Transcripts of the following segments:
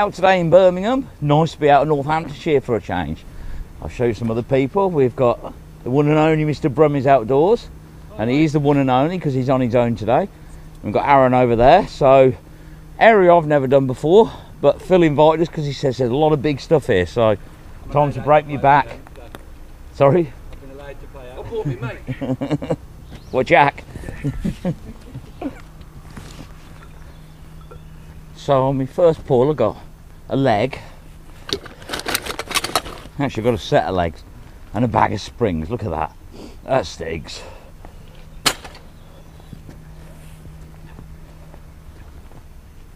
out today in Birmingham. Nice to be out of Northamptonshire for a change. I'll show you some other people. We've got the one and only Mr Brummie's outdoors, and he's the one and only because he's on his own today. We've got Aaron over there, so area I've never done before, but Phil invited us because he says there's a lot of big stuff here, so time to break me back. Sorry? I've been allowed to play out. I bought me mate. What, Jack? So on my first pull I got a leg. Actually got a set of legs and a bag of springs. Look at that. That stinks.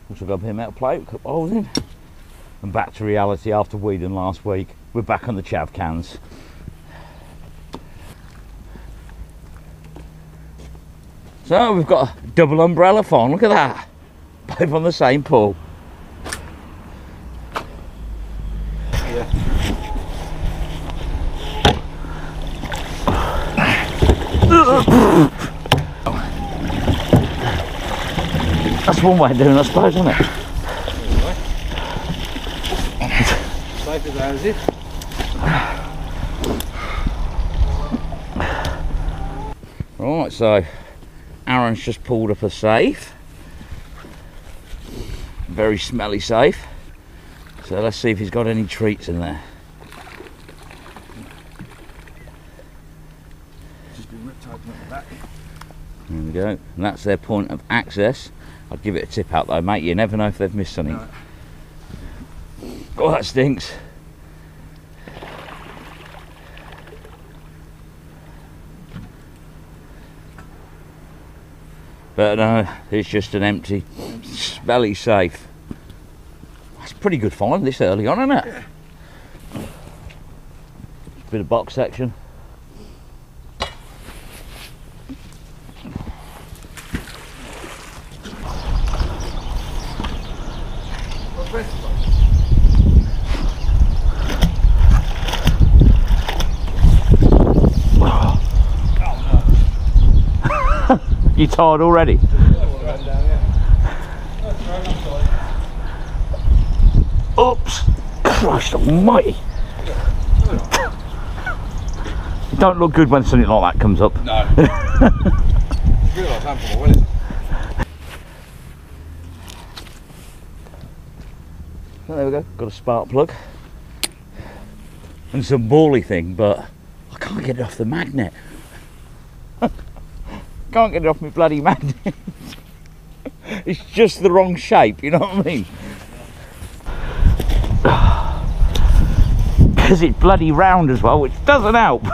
Also got a bit of metal plate, cut holes in. And back to reality after weeding last week. We're back on the chav cans. So we've got a double umbrella phone, look at that. Both on the same pull. Yeah. That's one way of doing it, I suppose, isn't it? Safe as ours is. Right, so Aaron's just pulled up a safe. Very smelly safe. So let's see if he's got any treats in there. Just been ripped open at the back. There we go. And that's their point of access. I'd give it a tip out though, mate. You never know if they've missed something. No. Oh, that stinks. But no, it's just an empty, smelly safe. That's a pretty good find this early on, isn't it? Yeah. Bit of box section. You tired already? Oops! Christ almighty! You don't look good when something like that comes up. No. It's really like Hampton, isn't it? So there we go, got a spark plug. And some bally thing, but I can't get it off the magnet. Can't get it off my bloody magnet. It's just the wrong shape, you know what I mean? Because it's bloody round as well, which doesn't help.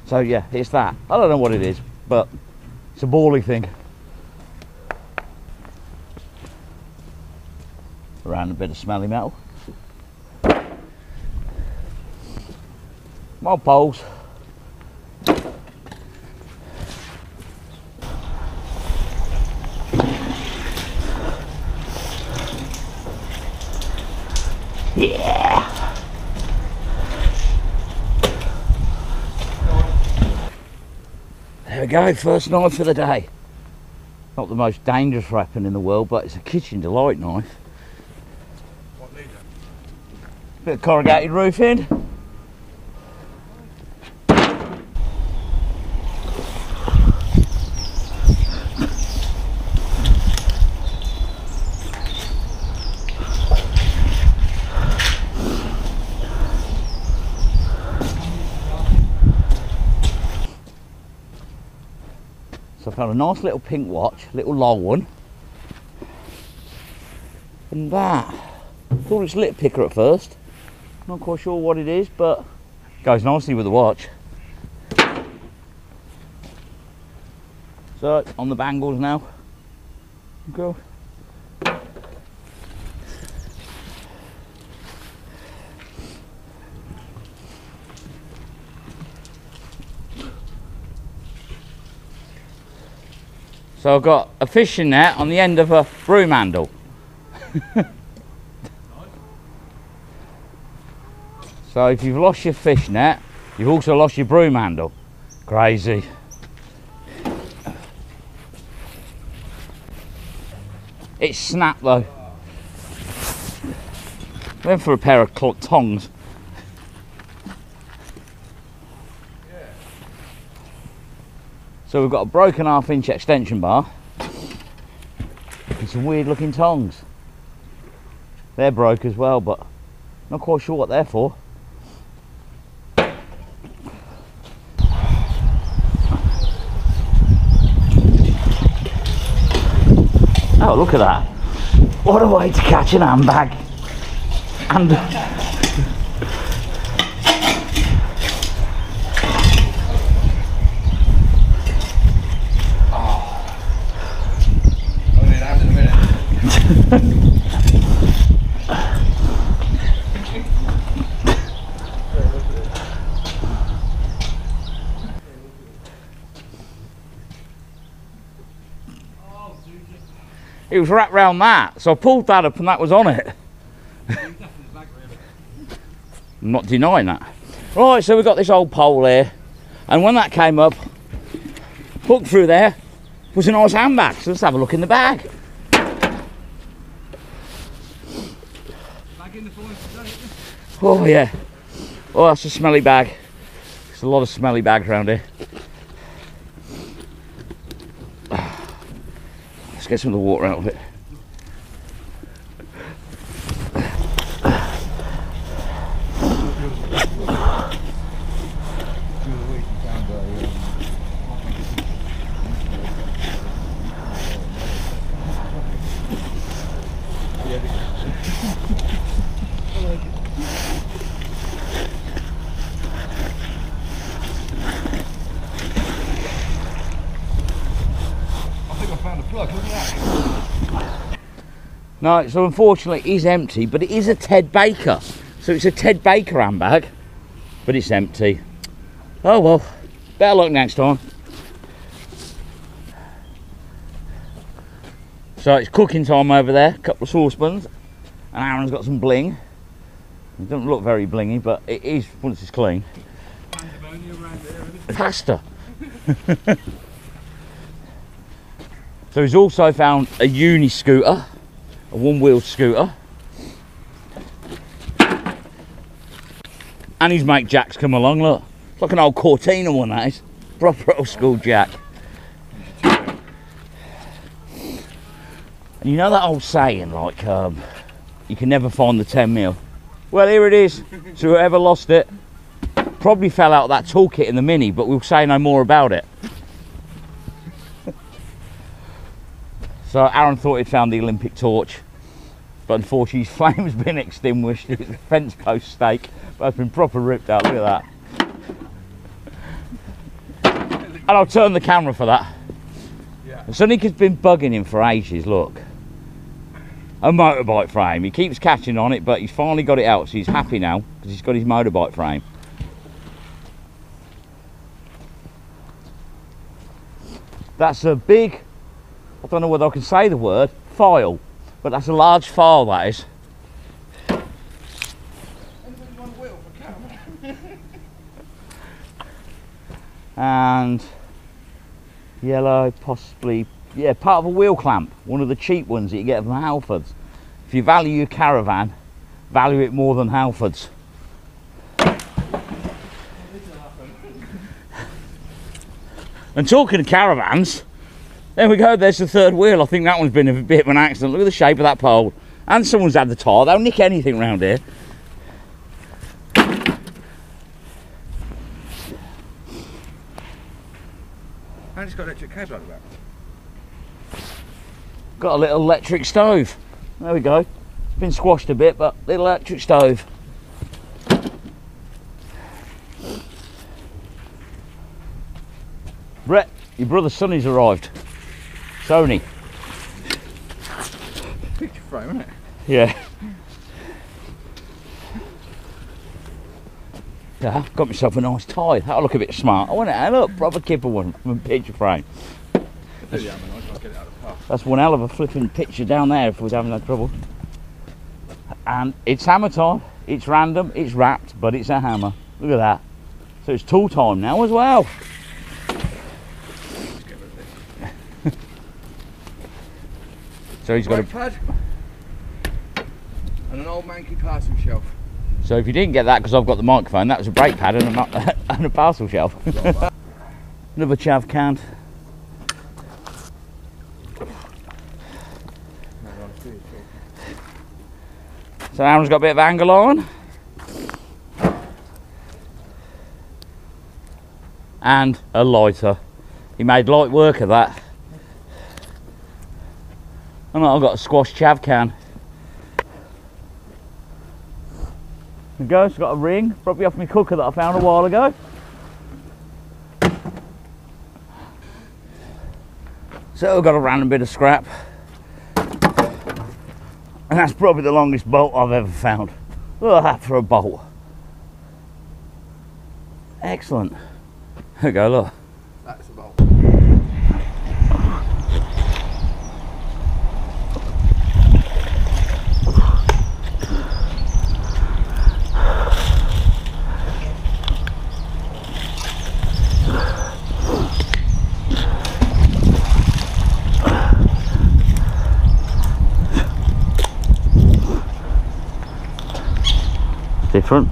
So yeah, it's that. I don't know what it is, but it's a bally thing. Around a bit of smelly metal. More poles. Yeah. There we go, first knife for the day. Not the most dangerous weapon in the world, but it's a kitchen delight knife. Bit of corrugated roofing. So I found a nice little pink watch, little long one. And that, I thought it was a lip picker at first. Not quite sure what it is, but goes nicely with the watch. So on the bangles now. Go. So I've got a fishing net on the end of a broom handle. So if you've lost your fish net, you've also lost your broom handle. Crazy. It's snapped though. Went for a pair of tongs. So we've got a broken 1/2 inch extension bar and some weird looking tongs. They're broke as well, but not quite sure what they're for. Oh, look at that. What a way to catch an handbag. And only an hand in a minute. it was wrapped round that, so I pulled that up and that was on it. I'm not denying that. Right, so we've got this old pole here, and when that came up, hooked through there, was a nice handbag. So let's have a look in the bag. Oh yeah. Oh, that's a smelly bag. There's a lot of smelly bags around here. Let's get some of the water out of it. No, so unfortunately it is empty, but it is a Ted Baker. So it's a Ted Baker handbag, but it's empty. Oh well, better luck next time. So it's cooking time over there, a couple of saucepans, and Aaron's got some bling. It doesn't look very blingy, but it is once it's clean. Pasta. So he's also found a uni scooter, a one-wheeled scooter, and his mate Jack's come along. Look, it's like an old Cortina one, that is. Proper old school Jack. And you know that old saying, like, you can never find the 10mm. Well, here it is. So whoever lost it probably fell out of that toolkit in the Mini, but we'll say no more about it. So Aaron thought he'd found the Olympic torch, but unfortunately his flame's been extinguished. It's a fence post stake, but it's been proper ripped out. Look at that. And I'll turn the camera for that. Yeah. Sonic's been bugging him for ages, look. A motorbike frame. He keeps catching on it, but he's finally got it out, so he's happy now, because he's got his motorbike frame. That's a big, I don't know whether I can say the word, file, but that's a large file, that is. And yellow, possibly, yeah, part of a wheel clamp, one of the cheap ones that you get from Halfords. If you value your caravan, value it more than Halfords. And talking of caravans, there we go, there's the third wheel. I think that one's been a bit of an accident. Look at the shape of that pole. And someone's had the tyre. They'll nick anything round here. And it's got electric cable on the back. Got a little electric stove. There we go. Been squashed a bit, but little electric stove. Brett, your brother Sonny's arrived. Sony. Picture frame, isn't it? Yeah. Yeah, got myself a nice tie. That'll look a bit smart. I want it. Hey, look, proper kipper one from a picture frame. That's one hell of a flipping picture down there if we was having that trouble. And it's hammer time. it's random, it's wrapped, but it's a hammer. Look at that. So it's tool time now as well. So he's got a pad and an old manky parcel shelf. So if you didn't get that because I've got the microphone, that was a brake pad and and a parcel shelf. Another chav can. So Aaron's got a bit of angle on. And a lighter. He made light work of that. And I've got a squash chav can. The ghost's got a ring, probably off my cooker that I found a while ago. So I've got a random bit of scrap. And that's probably the longest bolt I've ever found. Look at that for a bolt. Excellent. There we go, look. That's a bolt. Different.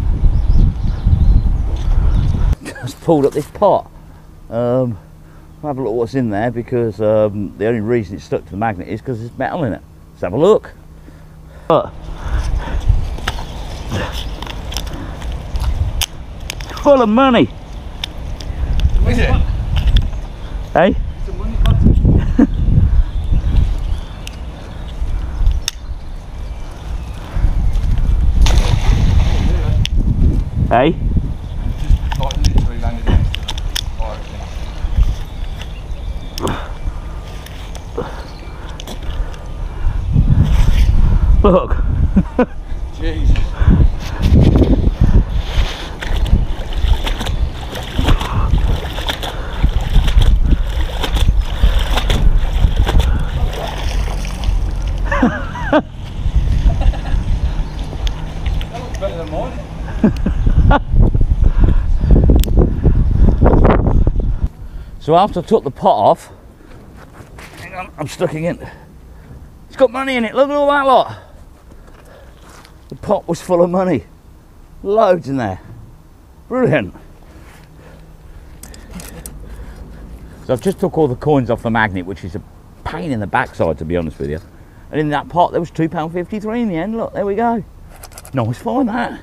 Just pulled up this pot. I'll have a look what's in there because the only reason it's stuck to the magnet is because there's metal in it. Let's have a look. Full of money. Is it? Hey? It's a money button. Hey? Just like literally landed next to the fire thing. Look. Jesus. That looks better than mine. So after I took the pot off, hang on, I'm sticking in. It's got money in it, look at all that lot. The pot was full of money. Loads in there. Brilliant. So I've just took all the coins off the magnet, which is a pain in the backside to be honest with you. And in that pot there was £2.53 in the end, look, there we go. Nice find that.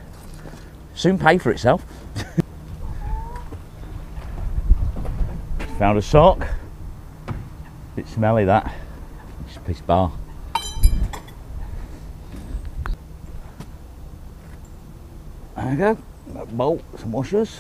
Soon pay for itself. Found a sock. Bit smelly that. Just a piece of bar. There we go. A bolt, some washers.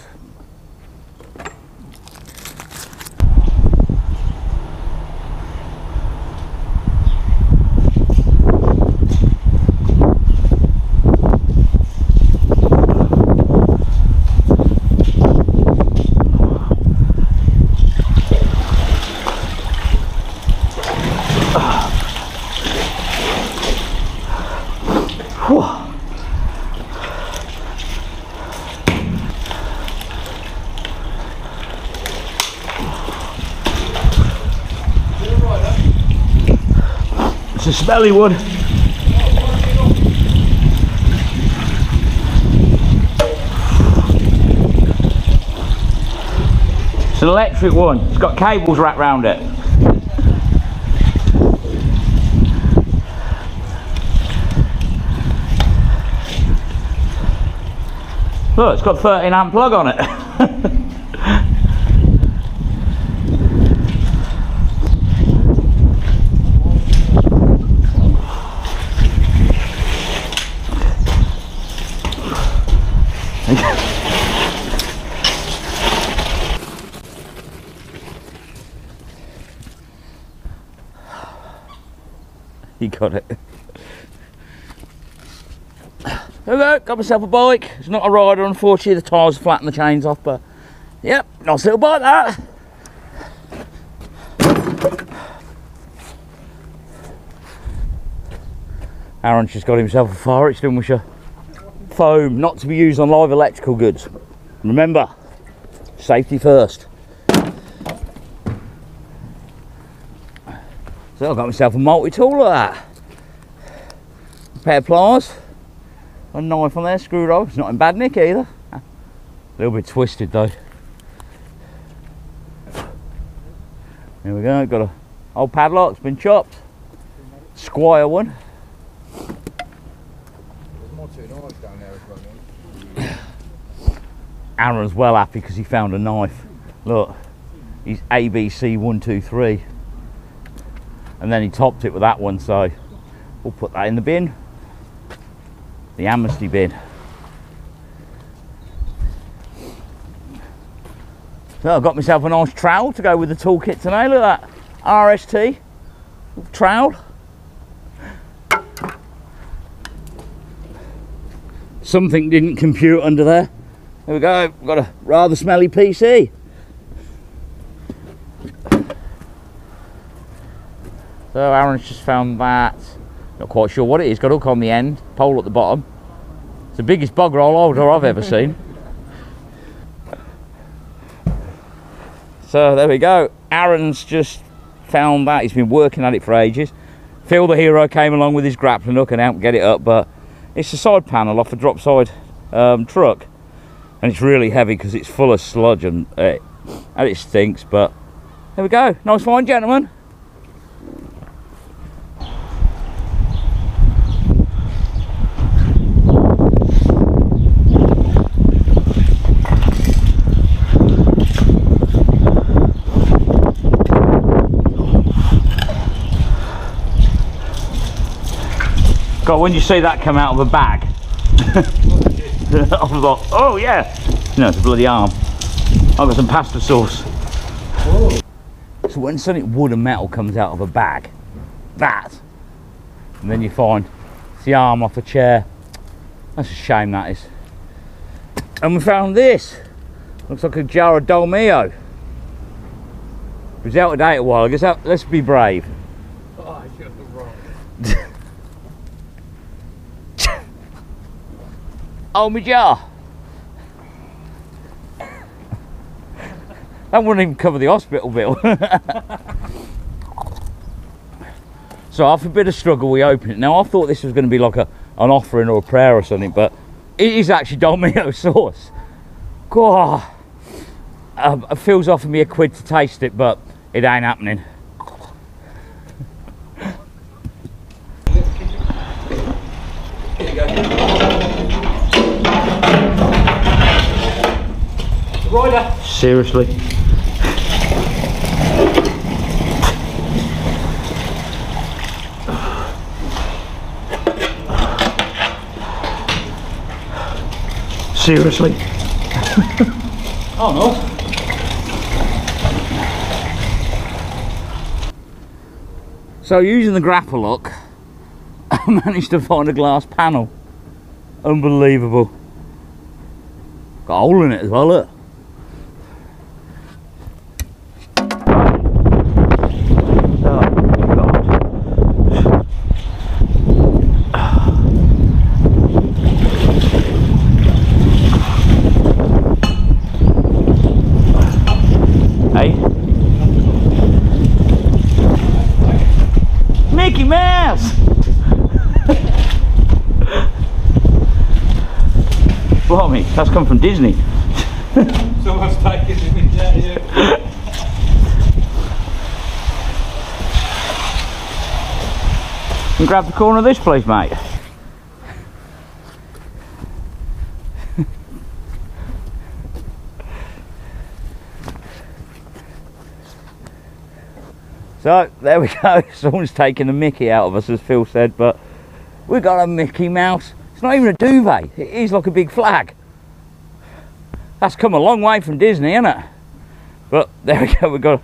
It's a smelly one. It's an electric one. It's got cables wrapped around it. Look, it's got a 13 amp plug on it. You got it. Okay, got myself a bike. It's not a rider, unfortunately. The tyres flatten the chains off, but yep, nice little bike that. Aaron's just got himself a fire extinguisher. foam, not to be used on live electrical goods. Remember, safety first. So I've got myself a multi-tool like that. A pair of pliers, a knife on there, screwdriver. It's not in bad nick either. A little bit twisted though. There we go, got a old padlock, it's been chopped. Squire one. There's more to knives down there as well. Aaron's well happy because he found a knife. Look, he's ABC 123. And then he topped it with that one, so we'll put that in the bin. The amnesty bin. So I've got myself a nice trowel to go with the toolkit today. Look at that, RST trowel. Something didn't compute under there. There we go, we've got a rather smelly PC. So Aaron's just found that. Not quite sure what it is, got a hook on the end, pole at the bottom. It's the biggest bog roll holder I've ever seen. So there we go, Aaron's just found that. He's been working at it for ages. Phil the Hero came along with his grappling hook and helped get it up, but it's a side panel off a drop side truck, and it's really heavy because it's full of sludge and it stinks. But there we go, nice find, gentlemen. God, when you see that come out of a bag, I was like, oh yeah. No, it's a bloody arm. I've got some pasta sauce. Whoa. So when something wood and metal comes out of a bag, and then you find it's the arm off a chair, that's a shame, that is. And we found this. Looks like a jar of Dolmio. It was out of date a while ago. Let's be brave. Oh, I should have wrong. Oh, my jar. That wouldn't even cover the hospital bill. So after a bit of struggle we opened it. Now I thought this was going to be like an offering or a prayer or something, but it is actually Dolmio sauce. God, Phil's offered me £1 to taste it, but it ain't happening. Here you go. Rider. Seriously. Seriously. Oh no. So using the grapple hook, I managed to find a glass panel. Unbelievable. Got a hole in it as well, look. Mickey Mouse! Blimey, that's come from Disney. Someone's taking it out here. And grab the corner of this please, mate. So there we go, someone's taking the mickey out of us, as Phil said, but we got a Mickey Mouse. It's not even a duvet, it is like a big flag. That's come a long way from Disney, isn't it? But there we go, we've got a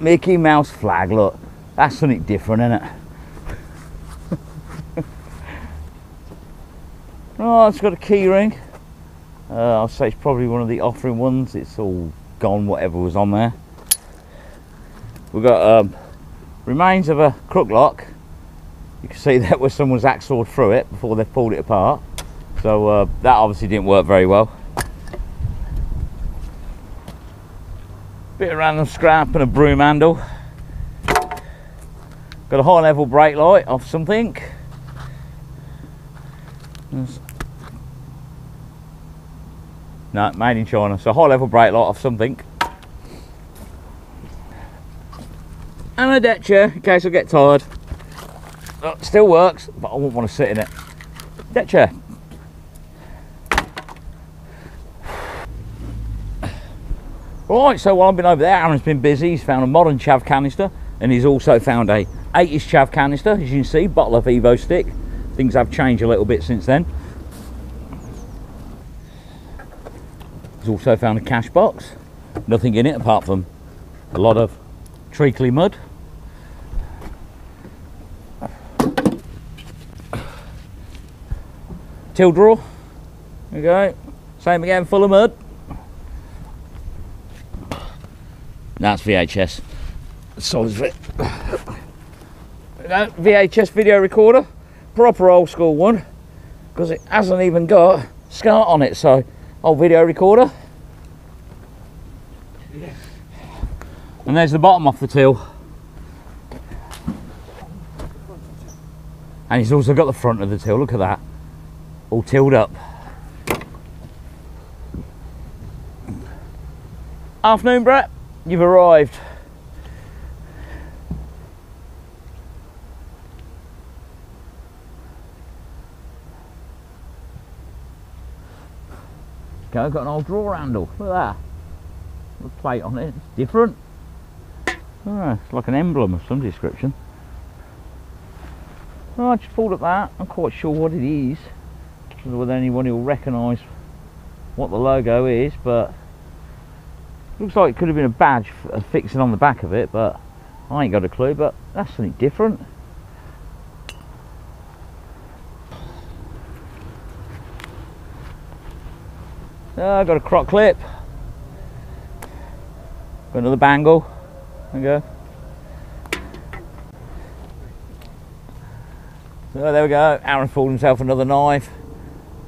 Mickey Mouse flag, look. That's something different, isn't it? Oh, it's got a key ring. I'll say it's probably one of the offering ones. It's all gone, whatever was on there. We've got remains of a crook lock. You can see that where someone's hacksawed through it before they've pulled it apart. So that obviously didn't work very well. Bit of random scrap and a broom handle. Got a high level brake light off something. No, made in China. So high level brake light off something. And a deck chair in case I get tired. Oh, still works, but I wouldn't want to sit in it. Deck chair. Right, so while I've been over there, Aaron's been busy. He's found a modern chav canister, and he's also found a 80s chav canister, as you can see, bottle of Evo stick. Things have changed a little bit since then. He's also found a cash box. Nothing in it apart from a lot of treacly mud. Till drawer. There we go. Same again, full of mud. That's VHS. Solid fit. VHS video recorder. Proper old school one. Because it hasn't even got SCART on it. So, old video recorder. Yeah. And there's the bottom off the till. And he's also got the front of the till. Look at that. All tilled up. Afternoon, Brett. You've arrived. Okay, I've got an old drawer handle. Look at that. With a plate on it. It's different. Oh, it's like an emblem of some description. Oh, I just pulled up that. I'm quite sure what it is. I don't know whether anyone will recognise what the logo is, but looks like it could have been a badge fixing on the back of it, but I ain't got a clue. But that's something different. I've got a croc clip. Got another bangle. There we go. So there we go. Aaron pulled himself another knife.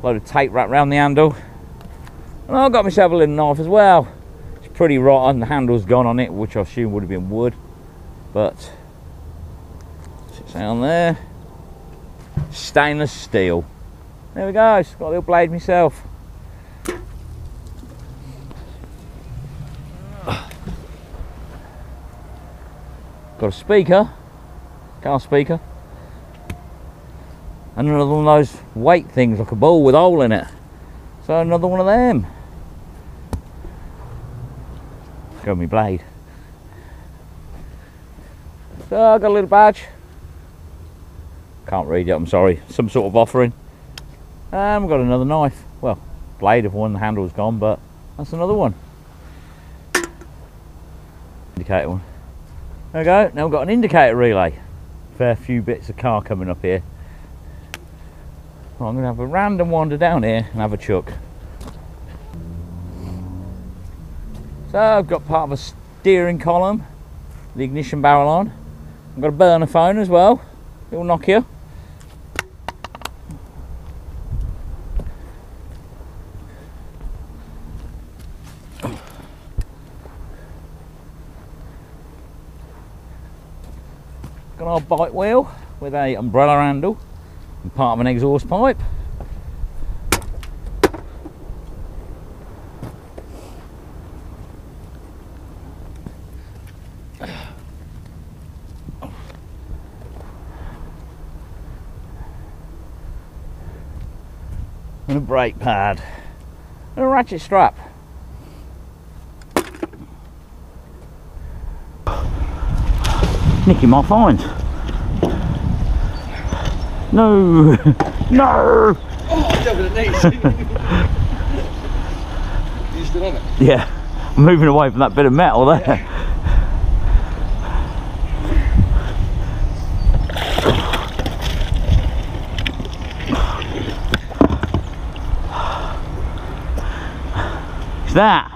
Load of tape wrapped around the handle. And I got myself a little knife as well. It's pretty rotten. The handle's gone on it, which I assume would have been wood. But sits down there. Stainless steel. There we go. It's got a little blade myself. Got a speaker, car speaker, and another one of those weight things, like a bowl with a hole in it. So another one of them. Got me blade. So I got a little badge. Can't read it, I'm sorry. Some sort of offering. And we've got another knife. Well, blade of one, the handle's gone, but that's another one. Indicator one. There we go, now we've got an indicator relay. Fair few bits of car coming up here. Well, I'm going to have a random wander down here and have a chuck. So I've got part of a steering column, the ignition barrel on. I've got a burner phone as well, little Nokia. Got an old bike wheel with a umbrella handle and part of an exhaust pipe. And a brake pad and a ratchet strap. Nicking my finds. No! No! Oh, jumping at knees. You still on it? Yeah, I'm moving away from that bit of metal there. Yeah. It's that.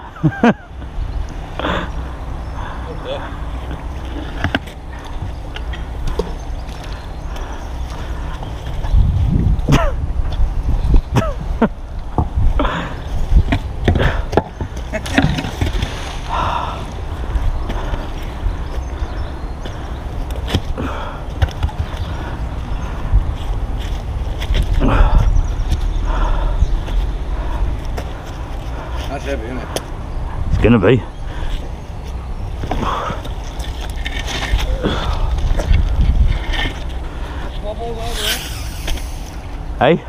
gonna be. Hey?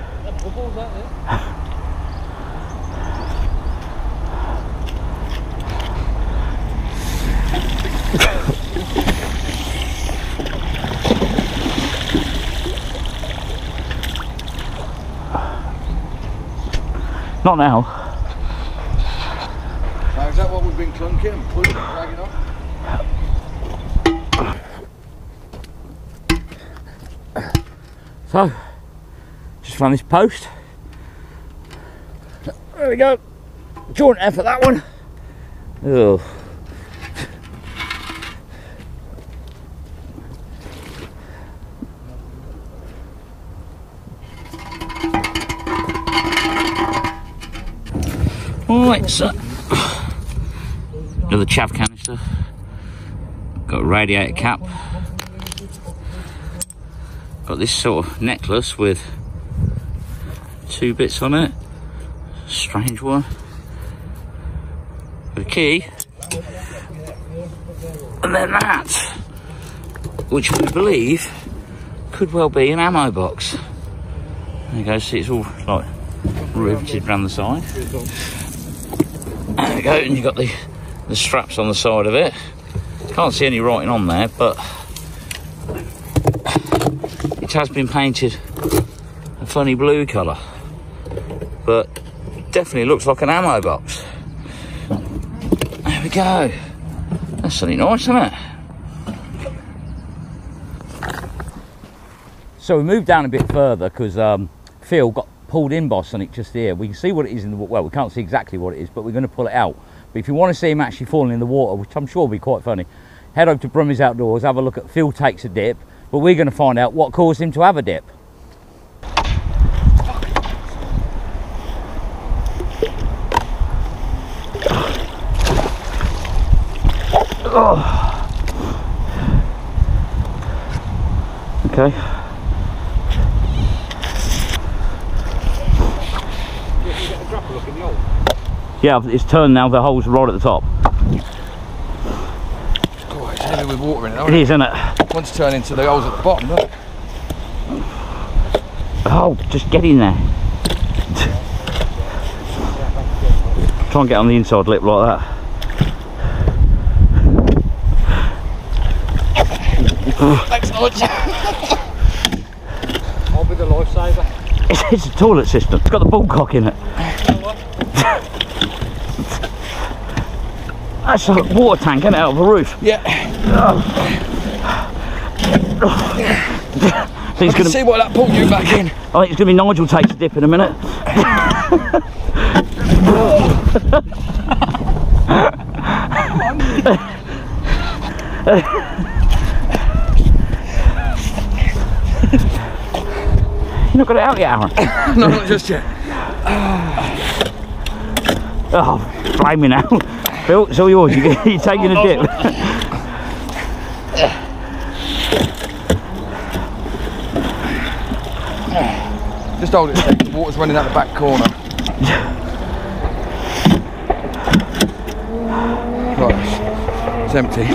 Not now. Now, is that what we've been clunking and pulling and dragging on? So, just found this post. There we go. Joint F for that one. Oh. Right, so another chaff canister. Got a radiator cap. Got this sort of necklace with 2 bits on it. Strange one. With a key. And then that, which we believe could well be an ammo box. There you go, see it's all like riveted around the side. There we go, and you've got the straps on the side of it. Can't see any writing on there, but it has been painted a funny blue colour. But definitely looks like an ammo box. There we go. That's something nice, isn't it? So we moved down a bit further because Phil got pulled in by something just here. We can see what it is in the water. Well, we can't see exactly what it is, but we're going to pull it out. But if you want to see him actually falling in the water, which I'm sure will be quite funny, head over to Brummie's Outdoors, have a look at Phil takes a dip, but we're going to find out what caused him to have a dip. Oh. Okay. Yeah, it's turned now, the hole's right at the top. Oh, it's heavy with water in it, It is, isn't it? Once turn into the holes at the bottom, look. Oh, just get in there. Try and get on the inside lip like that. Thanks, Nigel. I'll be the lifesaver. It's a toilet system. It's got the bull cock in it. That's a water tank, isn't it, out of a roof? Yeah. So I can see why that pulled you back in. I think it's going to be Nigel takes a dip in a minute. You're not got it out yet, Aaron? No, not just yet. Oh, blame me now. Phil, it's all yours. You're taking a dip. Just hold it a second. The water's running out the back corner. Right, it's empty.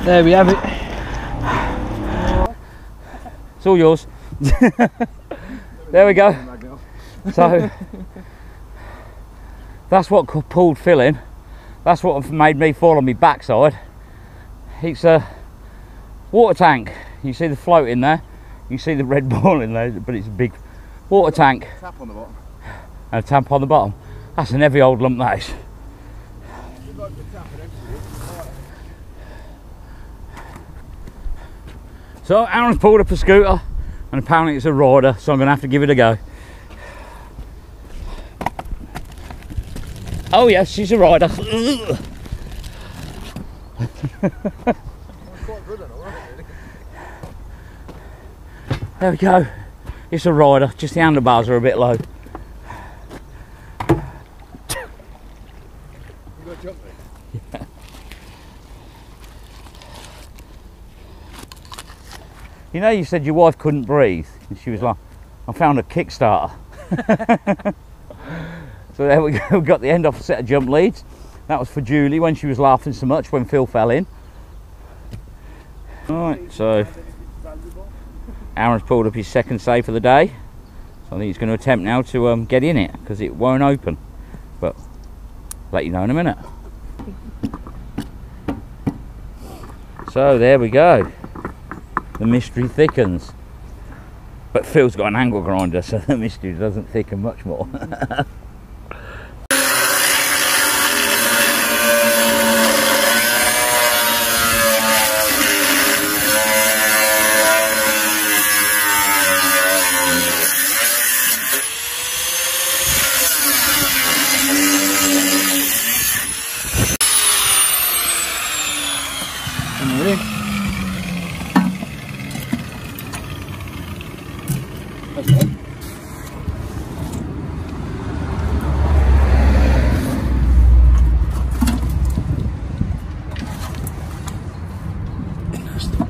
There we have it. It's all yours. There we go. So that's what pulled Phil in. That's what made me fall on my backside. It's a water tank. You see the float in there. You see the red ball in there, but it's a big water tank. Tap on the bottom. And a tap on the bottom. That's an heavy old lump, that is. So Aaron's pulled up a scooter, and apparently it's a rider, so I'm going to have to give it a go. Oh yes, she's a rider. There we go. It's a rider, just the handlebars are a bit low. You got to jump there? Yeah. You know, you said your wife couldn't breathe, and she was like, I found a Kickstarter. So there we go, we've got the end off a set of jump leads. That was for Julie when she was laughing so much when Phil fell in. Alright, so Aaron's pulled up his second save for the day. So I think he's going to attempt now to get in it, because it won't open. But I'll let you know in a minute. So there we go. The mystery thickens. But Phil's got an angle grinder, so the mystery doesn't thicken much more.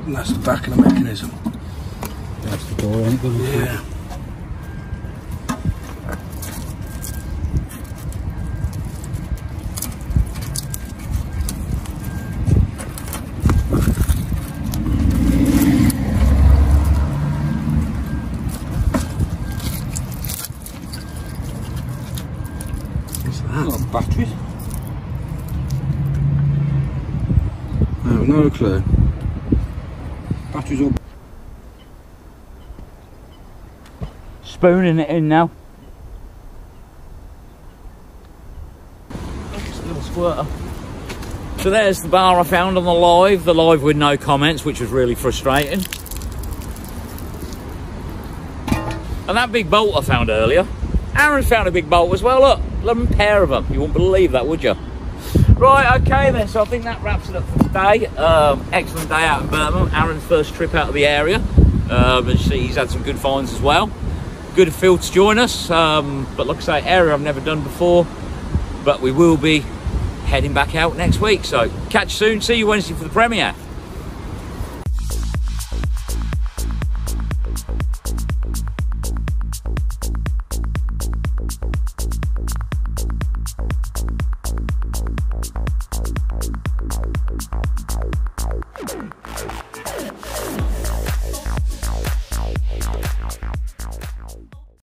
That's the back of the mechanism. That's the door, ain't it? Yeah. What's that? Not batteries. No clue. Batteries all. Spooning it in now. Little squirter. So there's the bar I found on the live with no comments, which was really frustrating. And that big bolt I found earlier, Aaron found a big bolt as well. Look, 11 pair of them. You wouldn't believe that, would you? Right, okay then, so I think that wraps it up for today. Excellent day out in Birmingham. Aaron's first trip out of the area. And he's had some good finds as well. Good of Phil to join us. But like I say, area I've never done before. But we will be heading back out next week. So catch you soon. See you Wednesday for the premiere.